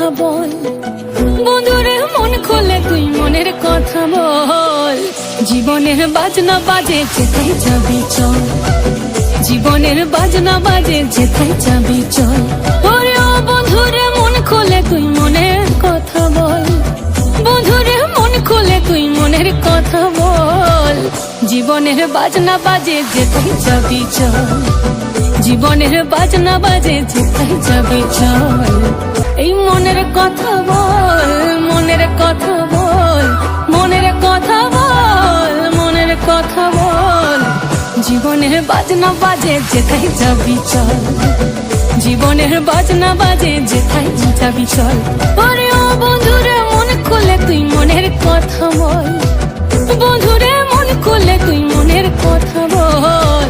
কথা বল, বন্ধুরে মন খুলে তুই মনের কথা বল। জীবনের বাজনা বাজে যেথায় যাবি চল, জীবনের বাজনা বাজে যেথায় যাবি চল। ওরে ও বন্ধুরে মন খুলে তুই মনের কথা বল, বন্ধুরে মন খুলে তুই মনের কথা বল। জীবনের বাজনা বাজে যেথায় যাবি চল, জীবনের বাজনা বাজে যেথায় যাবি চল। এই মনের কথা বল, মনের কথা বল, মনের কথা বল, মনের কথা বল। জীবনের বাজনা বাজে যেথায় যাবি চল, জীবনের বাজনা বাজে যেথায় যাবি চল। ওরে ও বন্ধুরে মন খুলে তুই মনের কথা বল, বন্ধুরে মন খুলে তুই মনের কথা বল।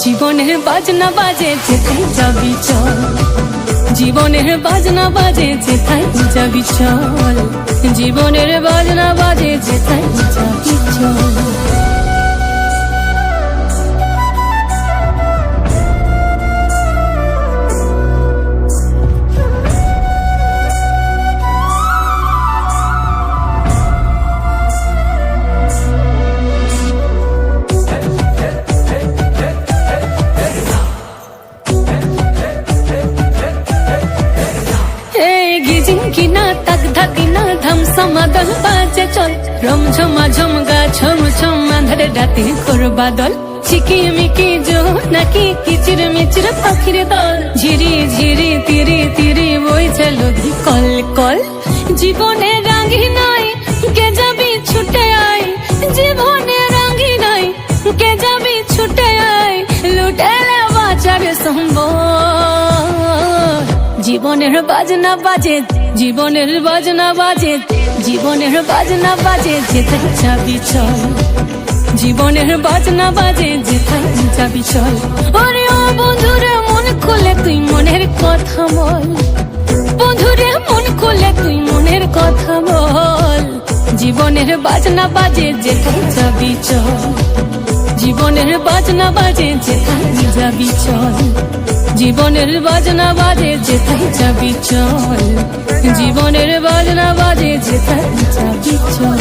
জীবনের বাজনা বাজে যেথায় যাবি চল, জীবনের বাজনা বাজে যেথায় যাবি চল, জীবনের বাজনা বাজে যেথায় যাবি চল। কিনা তাক ধাকিনা ধাম সমাদল বাজে চল, রম ঝমা ঝমগা ছম ছম আঁধারে রাতে করবা দল। ঝিকিমিকি জো নাকি কিচির মিচির পাখির দল, ঝিরি ঝিরি তিরি তিরি বইছে নদী কল কল। জীবনে রাঙি নাই কে যাবি ছুটে আয়, জীবনে রাঙি নাই কে যাবি ছুটে আয়। লুটেলে বাঁচার সম্ভব, জীবনের বাজনা বাজে, জীবনের বাজনা বাজে, জীবনের বাজনা বাজে যেথায় যাবি চল, জীবনের বাজনা বাজে যেথায় যাবি চল। ওরে ও বন্ধুরে মন খুলে তুই মনের কথা বল, বন্ধুরে মন খুলে তুই মনের কথা বল। জীবনের বাজনা বাজে যেথায় যাবি চল, জীবনের বাজনা বাজে যেথায় যাবি চল, জীবনের বাজনা বাজে যেথায় যাবি চল, জীবনের বাজনা বাজে যেথায় যাবি চল।